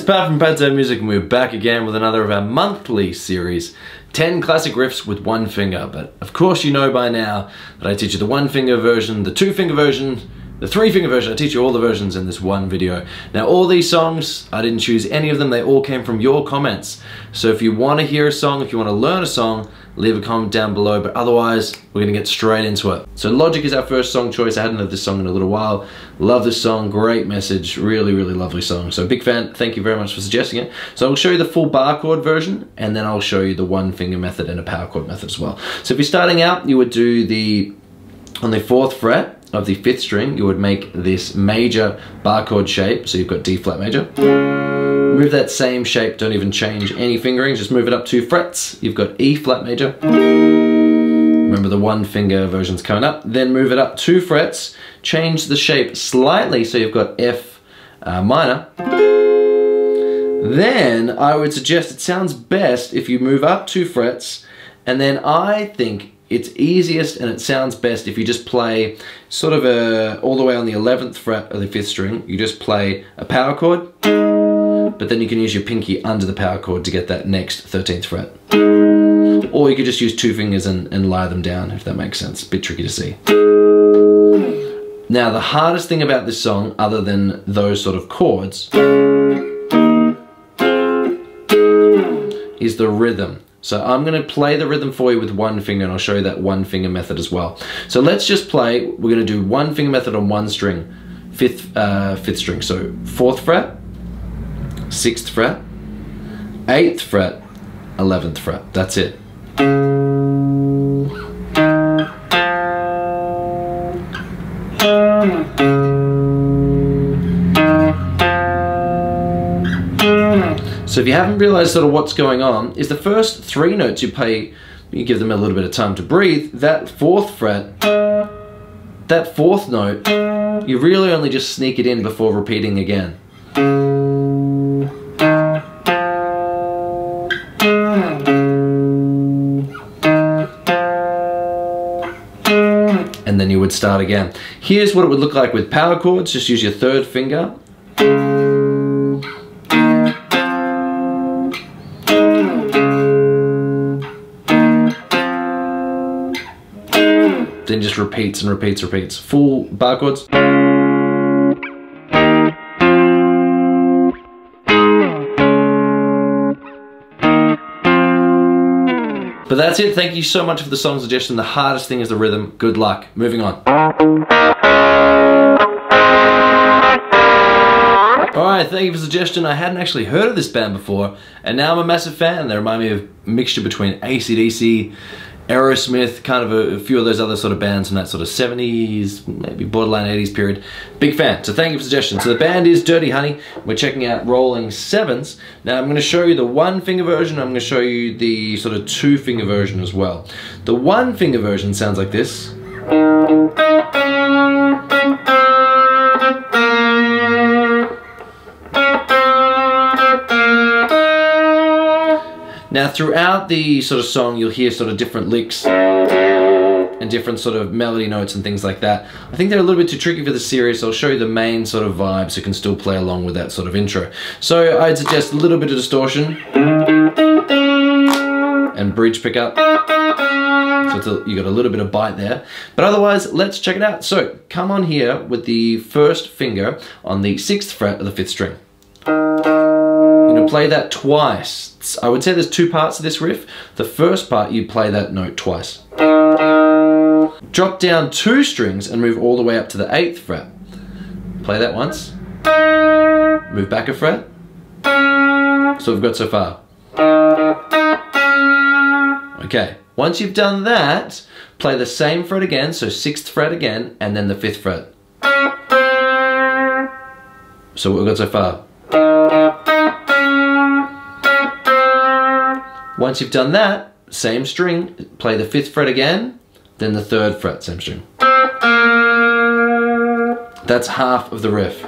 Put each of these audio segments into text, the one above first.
Pat from Pat's Music, and we're back again with another of our monthly series, 10 classic riffs with one finger. But of course you know by now that I teach you the one finger version, the two finger version, the three finger version. I teach you all the versions in this one video. Now all these songs, I didn't choose any of them, they all came from your comments. So if you want to hear a song, if you want to learn a song, leave a comment down below, but otherwise we're gonna get straight into it. So Logic is our first song choice. I hadn't heard this song in a little while. Love this song, great message, really, really lovely song. So big fan, thank you very much for suggesting it. So I'll show you the full bar chord version, and then I'll show you the one finger method and a power chord method as well. So if you're starting out, you would do on the 4th fret of the 5th string, you would make this major bar chord shape. So you've got D flat major. Move that same shape, don't even change any fingering, just move it up 2 frets. You've got E flat major. Remember the one finger version's coming up. Then move it up 2 frets, change the shape slightly so you've got F minor. Then I would suggest it sounds best if you move up 2 frets, and then I think it's easiest and it sounds best if you just play sort of all the way on the 11th fret of the 5th string. You just play a power chord, but then you can use your pinky under the power chord to get that next 13th fret. Or you could just use 2 fingers and lie them down, if that makes sense. A bit tricky to see. Now the hardest thing about this song, other than those sort of chords, is the rhythm. So I'm gonna play the rhythm for you with one finger, and I'll show you that one finger method as well. So let's just play, we're gonna do one finger method on one string, 5th string. So 4th fret, 6th fret, 8th fret, 11th fret. That's it. So if you haven't realized sort of what's going on, is the first 3 notes you play, you give them a little bit of time to breathe. That 4th fret, that 4th note, you really only just sneak it in before repeating again. And then you would start again. Here's what it would look like with power chords. Just use your 3rd finger. Then just repeats and repeats, repeats. Full bar chords. But that's it. Thank you so much for the song suggestion. The hardest thing is the rhythm. Good luck. Moving on. Alright, thank you for the suggestion. I hadn't actually heard of this band before, and now I'm a massive fan. They remind me of a mixture between AC/DC, Aerosmith, kind of a few of those other sort of bands from that sort of 70s, maybe borderline 80s period. Big fan, so thank you for the suggestion. So the band is Dirty Honey. We're checking out Rolling Sevens. Now I'm going to show you the one finger version. I'm going to show you the sort of 2 finger version as well. The one finger version sounds like this. Now throughout the sort of song you'll hear sort of different licks and different sort of melody notes and things like that. I think they're a little bit too tricky for this series, so I'll show you the main sort of vibe so you can still play along with that sort of intro. So I'd suggest a little bit of distortion and bridge pickup. So you got a little bit of bite there. But otherwise, let's check it out. So come on here with the 1st finger on the 6th fret of the 5th string. Play that twice. I would say there's 2 parts of this riff. The first part, you play that note twice. Drop down 2 strings and move all the way up to the 8th fret. Play that once. Move back a fret. So we've got so far. Okay, once you've done that, play the same fret again, so 6th fret again, and then the 5th fret. So what we've got so far. Once you've done that, same string, play the 5th fret again, then the 3rd fret, same string. That's half of the riff.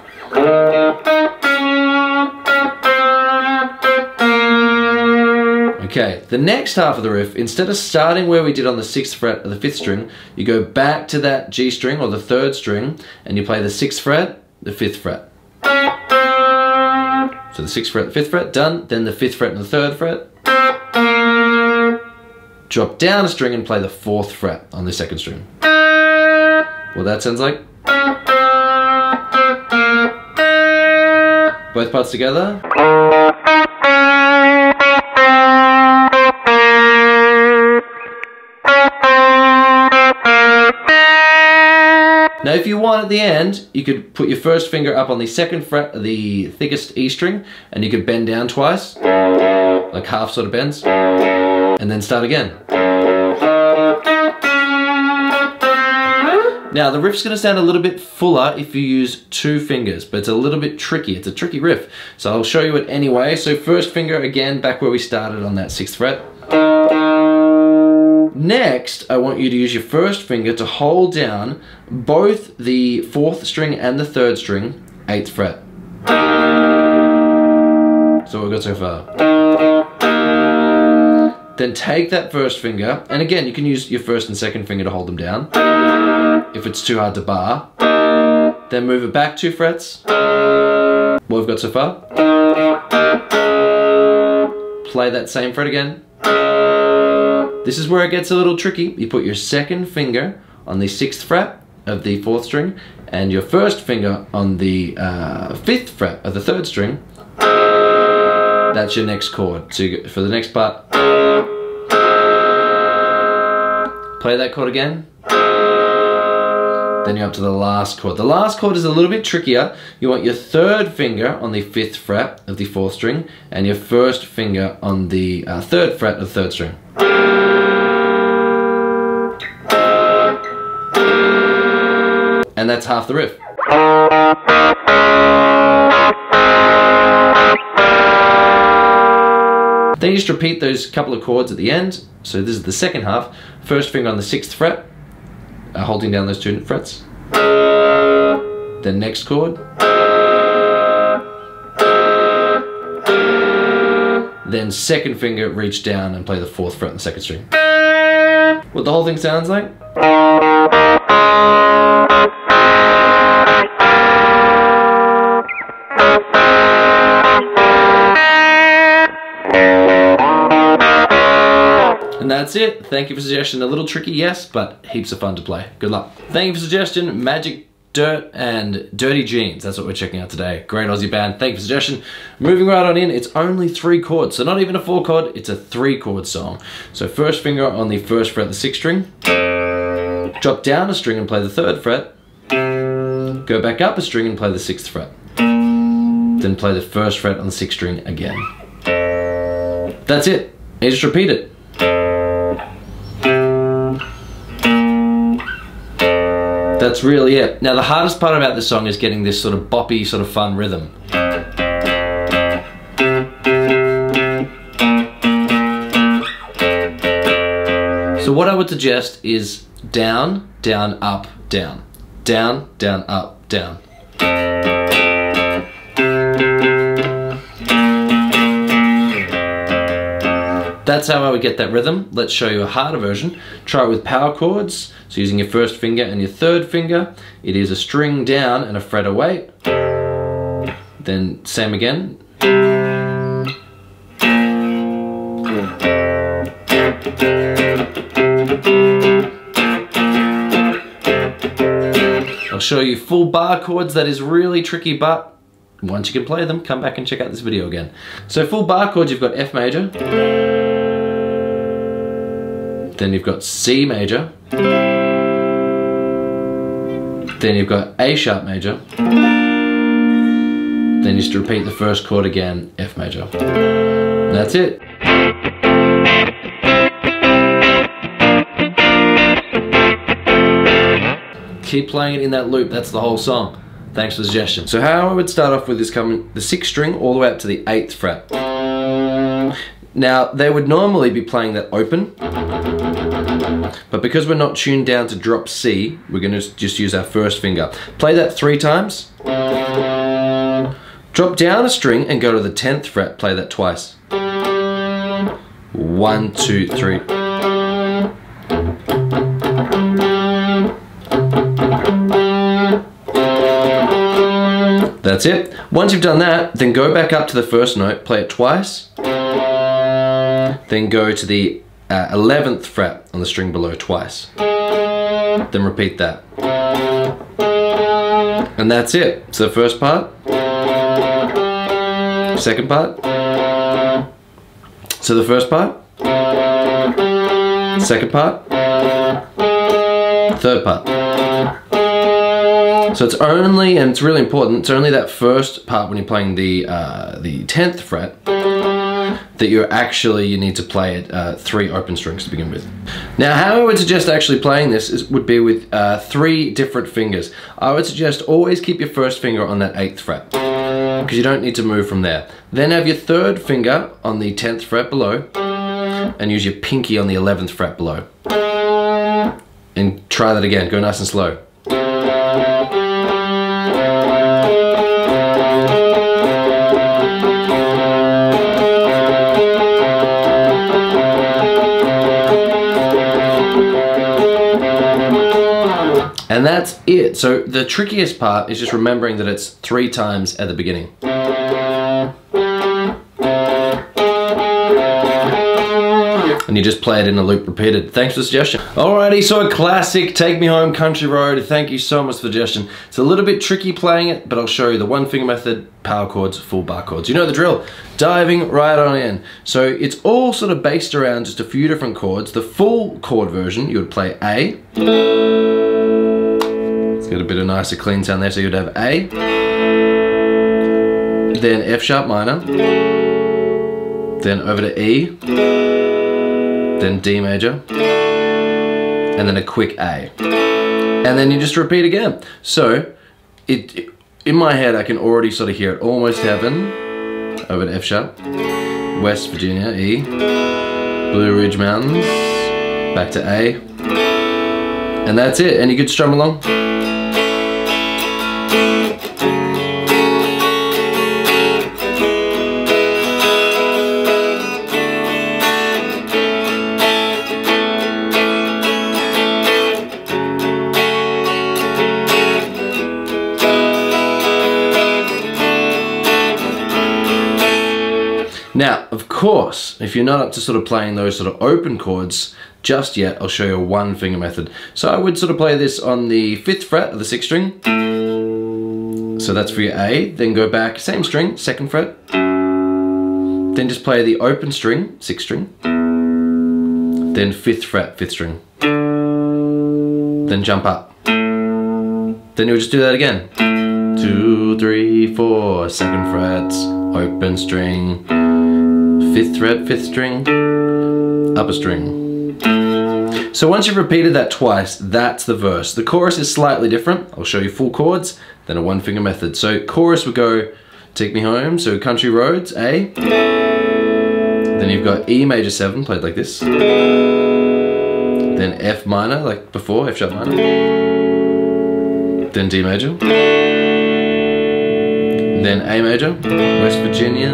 Okay, the next half of the riff, instead of starting where we did on the 6th fret of the 5th string, you go back to that G string or the 3rd string and you play the 6th fret, the 5th fret. So the 6th fret, the 5th fret, done. Then the 5th fret and the 3rd fret. Drop down a string and play the 4th fret on the 2nd string. What that sounds like. Both parts together. Now if you want at the end, you could put your first finger up on the 2nd fret of the thickest E string, and you could bend down twice, like half sort of bends, and then start again. Now the riff's going to sound a little bit fuller if you use 2 fingers, but it's a little bit tricky. It's a tricky riff, so I'll show you it anyway. So first finger again, back where we started on that 6th fret. Next, I want you to use your first finger to hold down both the 4th string and the 3rd string, 8th fret. So what we've got so far. Then take that first finger, and again, you can use your 1st and 2nd finger to hold them down, if it's too hard to bar. Then move it back 2 frets. What we've got so far. Play that same fret again. This is where it gets a little tricky. You put your 2nd finger on the 6th fret of the 4th string and your 1st finger on the 5th fret of the 3rd string. That's your next chord. So for the next part, play that chord again. Then you're up to the last chord. The last chord is a little bit trickier. You want your 3rd finger on the 5th fret of the 4th string and your 1st finger on the 3rd fret of the 3rd string. And that's half the riff. Then you just repeat those couple of chords at the end. So this is the second half. First finger on the 6th fret, holding down those 2 frets. Then next chord. Then second finger, reach down and play the 4th fret on the 2nd string. What the whole thing sounds like? And that's it. Thank you for suggestion. A little tricky, yes, but heaps of fun to play. Good luck. Thank you for suggestion. Magic Dirt and Dirty Jeans. That's what we're checking out today. Great Aussie band. Thank you for suggestion. Moving right on in, it's only 3 chords. So not even a 4 chord, it's a 3 chord song. So first finger on the 1st fret of the 6th string. Drop down a string and play the 3rd fret. Go back up a string and play the 6th fret. Then play the 1st fret on the 6th string again. That's it. You just repeat it. That's really it. Now the hardest part about this song is getting this sort of boppy, sort of fun rhythm. So what I would suggest is down, down, up, down. Down, down, up, down. That's how I would get that rhythm. Let's show you a harder version. Try it with power chords. So using your 1st finger and your 3rd finger, it is a string down and a fret away. Then same again. I'll show you full bar chords. That is really tricky, but once you can play them, come back and check out this video again. So full bar chords, you've got F major. Then you've got C major. Then you've got A sharp major. Then you just repeat the 1st chord again, F major. And that's it. Keep playing it in that loop, that's the whole song. Thanks for the suggestion. So how I would start off with is coming the 6th string all the way up to the 8th fret. Now, they would normally be playing that open, but because we're not tuned down to drop C, we're going to just use our 1st finger. Play that 3 times. Drop down a string and go to the 10th fret. Play that twice. 1, 2, 3. That's it. Once you've done that, then go back up to the first note, play it twice, then go to the 11th fret on the string below twice. Then repeat that. And that's it. So the first part, second part. So the first part, second part, third part. So it's only, and it's really important, it's only that first part when you're playing the 10th fret that you need to play it 3 open strings to begin with. Now, how I would suggest actually playing this would be with 3 different fingers. I would suggest always keep your first finger on that 8th fret, because you don't need to move from there. Then have your third finger on the 10th fret below, and use your pinky on the 11th fret below. And try that again, go nice and slow. And that's it. So the trickiest part is just remembering that it's 3 times at the beginning. And you just play it in a loop repeated. Thanks for the suggestion. Alrighty, so a classic, Take Me Home, Country Road. Thank you so much for the suggestion. It's a little bit tricky playing it, but I'll show you the 1 finger method, power chords, full bar chords. You know the drill. Diving right on in. So it's all sort of based around just a few different chords. The full chord version, you would play A. Get a bit of nicer clean sound there, so you'd have A, then F sharp minor, then over to E, then D major, and then a quick A. And then you just repeat again. So, in my head I can already sort of hear it. Almost Heaven, over to F sharp, West Virginia, E, Blue Ridge Mountains, back to A, and that's it. And you could strum along. Now, of course, if you're not up to sort of playing those sort of open chords just yet, I'll show you a 1 finger method. So I would sort of play this on the 5th fret of the 6th string. So that's for your A, then go back, same string, 2nd fret. Then just play the open string, 6th string. Then 5th fret, 5th string. Then jump up. Then you'll just do that again. 2, 3, 4, 2nd frets, open string, 5th fret, 5th string, upper string. So once you've repeated that twice, that's the verse. The chorus is slightly different. I'll show you full chords, then a 1 finger method. So chorus would go Take Me Home, so Country Roads, A. Then you've got E major 7, played like this. Then F minor, like before, F sharp minor. Then D major. Then A major, West Virginia,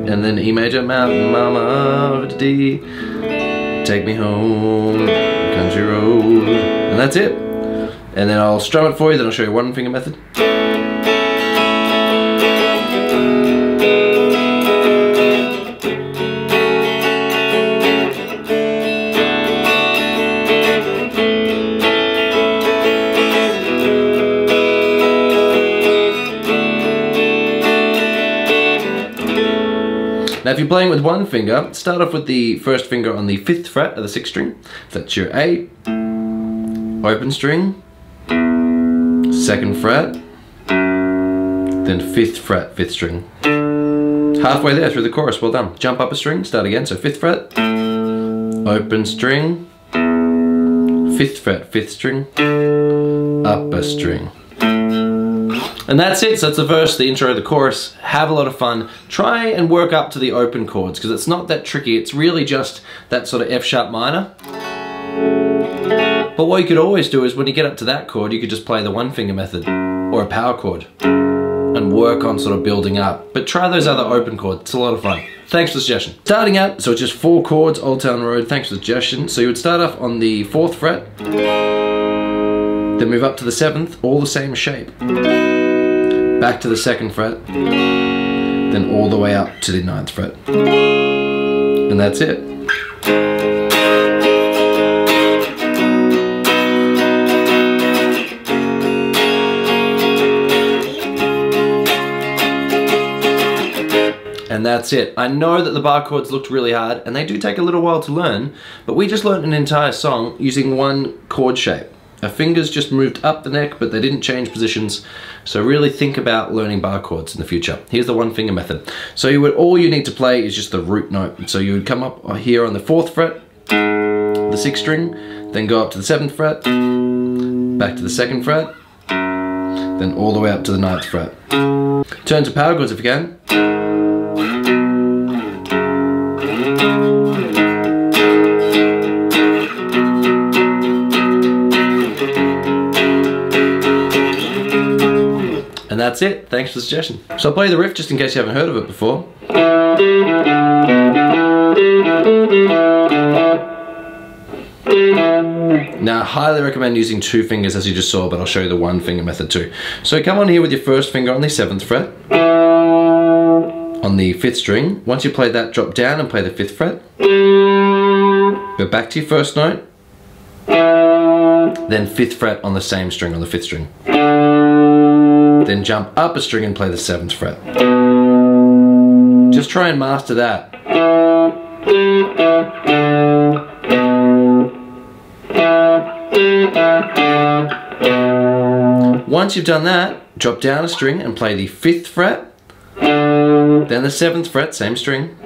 and then E major, Mountain Mama, over to D, Take Me Home, Country Road, and that's it. And then I'll strum it for you, then I'll show you 1 finger method. Now if you're playing with 1 finger, start off with the first finger on the 5th fret of the 6th string. That's your A, open string, 2nd fret, then 5th fret, 5th string. Halfway there through the chorus, well done. Jump up a string, start again, so 5th fret, open string, 5th fret, 5th string, upper string. And that's it, so that's the verse, the intro, the chorus. Have a lot of fun. Try and work up to the open chords, because it's not that tricky. It's really just that sort of F sharp minor. But what you could always do is when you get up to that chord, you could just play the 1 finger method, or a power chord, and work on sort of building up. But try those other open chords, it's a lot of fun. Thanks for the suggestion. Starting out, so it's just 4 chords, Old Town Road, thanks for the suggestion. So you would start off on the 4th fret, then move up to the 7th, all the same shape. back to the 2nd fret, then all the way up to the 9th fret. And that's it. And that's it. I know that the bar chords looked really hard, and they do take a little while to learn, but we just learned an entire song using one chord shape. Our fingers just moved up the neck, but they didn't change positions. So really think about learning bar chords in the future. Here's the 1 finger method. So all you need to play is just the root note. So you would come up here on the 4th fret, the 6th string, then go up to the 7th fret, back to the 2nd fret, then all the way up to the 9th fret. Turn to power chords if you can. And that's it. Thanks for the suggestion. So I'll play the riff just in case you haven't heard of it before. Now I highly recommend using 2 fingers as you just saw, but I'll show you the 1 finger method too. So come on here with your 1st finger on the 7th fret, on the 5th string. Once you play that, drop down and play the 5th fret. Go back to your 1st note, then 5th fret on the same string, on the 5th string. Then jump up a string and play the 7th fret. Just try and master that. Once you've done that, drop down a string and play the 5th fret, then the 7th fret, same string.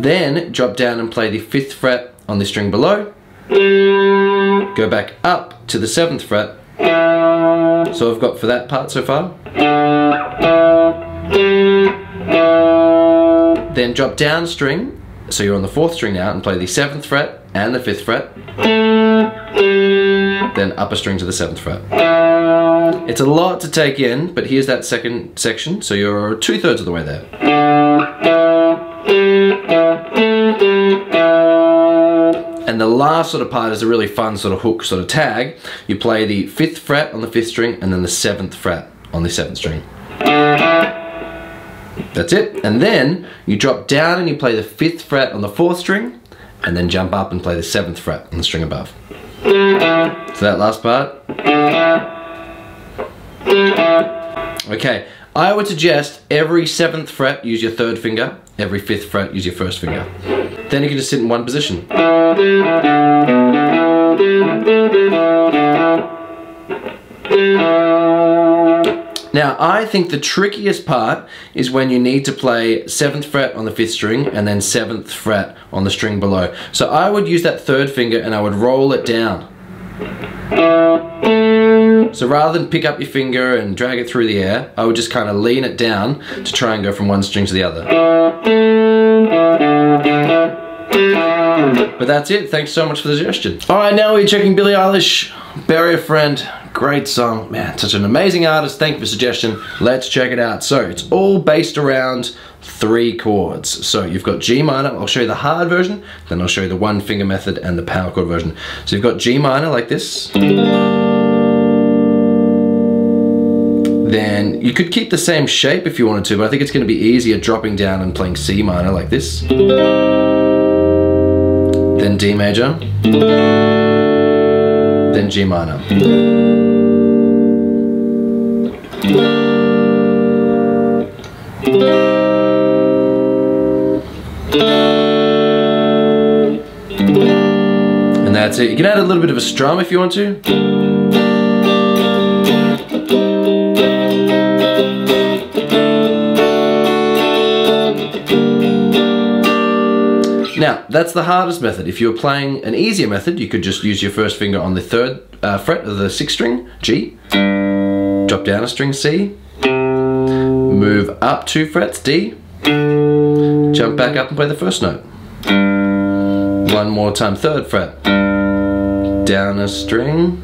Then drop down and play the 5th fret on the string below. Go back up to the 7th fret. So I've got for that part so far. Then drop down a string, so you're on the 4th string now, and play the 7th fret and the 5th fret. Then up a string to the 7th fret. It's a lot to take in, but here's that second section, so you're 2/3 of the way there. And the last sort of part is a really fun sort of hook sort of tag. You play the 5th fret on the 5th string and then the 7th fret on the 7th string. That's it. And then you drop down and you play the 5th fret on the 4th string and then jump up and play the 7th fret on the string above. So that last part. Okay, I would suggest every 7th fret use your 3rd finger, every 5th fret use your 1st finger. Then you can just sit in one position. Now, I think the trickiest part is when you need to play 7th fret on the 5th string and then 7th fret on the string below. So I would use that 3rd finger and I would roll it down. So rather than pick up your finger and drag it through the air, I would just kind of lean it down to try and go from one string to the other. But that's it. Thanks so much for the suggestion. Alright, now we're checking Billie Eilish, Bury a Friend. Great song. Man, such an amazing artist. Thank you for the suggestion. Let's check it out. So it's all based around 3 chords. So you've got G minor. I'll show you the hard version, then I'll show you the 1 finger method and the power chord version. So you've got G minor like this. Then you could keep the same shape if you wanted to, but I think it's going to be easier dropping down and playing C minor like this. Then D major. Then G minor. And that's it. You can add a little bit of a strum if you want to. Now, that's the hardest method. If you were playing an easier method, you could just use your 1st finger on the 3rd fret of the 6th string, G, drop down a string, C, move up 2 frets, D, jump back up and play the 1st note. One more time, 3rd fret, down a string,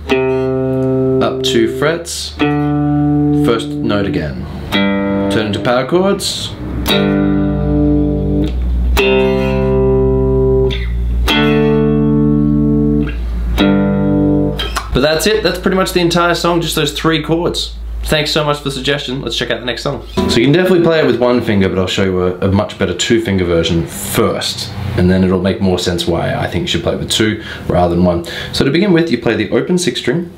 up 2 frets, 1st note again. Turn into power chords. But that's it. That's pretty much the entire song, just those 3 chords. thanks so much for the suggestion. Let's check out the next song. So you can definitely play it with one finger, but I'll show you a much better two-finger version first, and then it'll make more sense why I think you should play it with two rather than one. So to begin with, you play the open 6th string,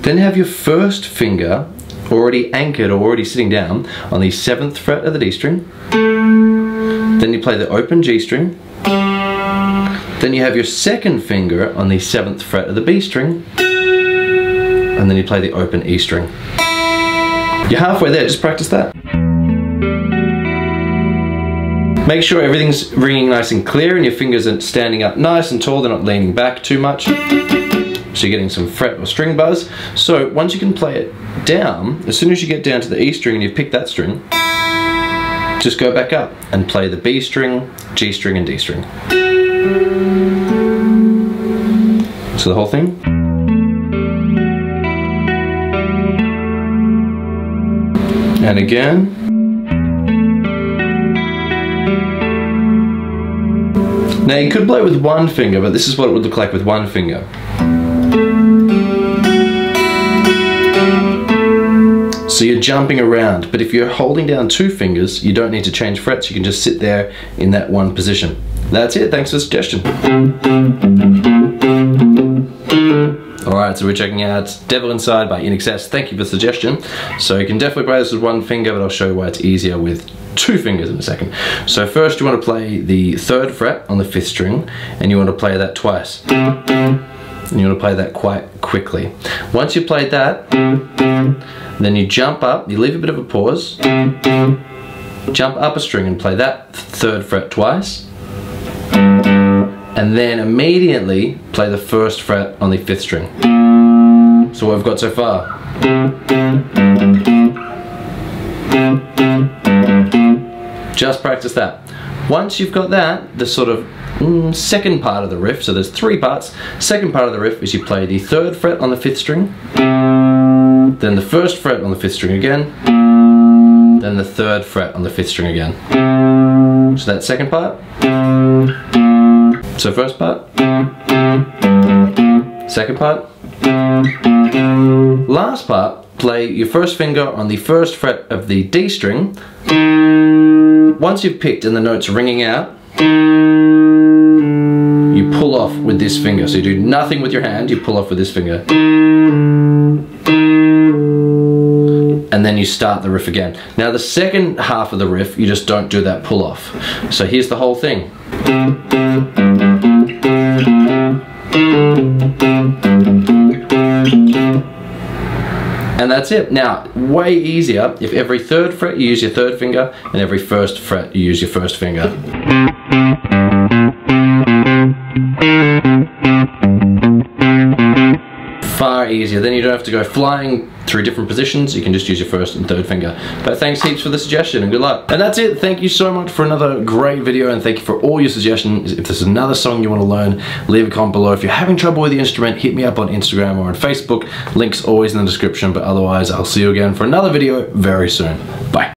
then have your first finger already anchored or already sitting down on the 7th fret of the D string. Then you play the open G string. Then you have your second finger on the 7th fret of the B string. And then you play the open E string. You're halfway there, just practice that. Make sure everything's ringing nice and clear and your fingers are standing up nice and tall, they're not leaning back too much. So you're getting some fret or string buzz. So once you can play it down, as soon as you get down to the E string and you've picked that string, just go back up and play the B string, G string and D string. So the whole thing. And again. Now you could play with one finger, but this is what it would look like with one finger. So you're jumping around, but if you're holding down two fingers, you don't need to change frets, you can just sit there in that one position. That's it, thanks for the suggestion. Alright, so we're checking out Devil Inside by INXS. Thank you for the suggestion. So you can definitely play this with one finger, but I'll show you why it's easier with two fingers in a second. So first you want to play the 3rd fret on the 5th string, and you want to play that twice. And you want to play that quite quickly. Once you've played that, then you jump up, you leave a bit of a pause, jump up a string and play that 3rd fret twice, and then immediately play the 1st fret on the 5th string. So what we've got so far. Just practice that. Once you've got that, the sort of second part of the riff, so there's 3 parts. Second part of the riff is you play the 3rd fret on the 5th string, then the 1st fret on the 5th string again, then the 3rd fret on the 5th string again. So that second part. So first part, second part, last part, play your first finger on the 1st fret of the D string. Once you've picked and the note's ringing out, you pull off with this finger. So you do nothing with your hand, you pull off with this finger. And then you start the riff again. Now the second half of the riff, you just don't do that pull off. So here's the whole thing. And that's it. Now, way easier if every 3rd fret you use your 3rd finger and every 1st fret you use your 1st finger. Far easier. Then you don't have to go flying through different positions. You can just use your 1st and 3rd finger. But thanks heaps for the suggestion and good luck. And that's it. Thank you so much for another great video, and thank you for all your suggestions. If there's another song you want to learn, leave a comment below. If you're having trouble with the instrument, hit me up on Instagram or on Facebook. Links always in the description. But otherwise, I'll see you again for another video very soon. Bye.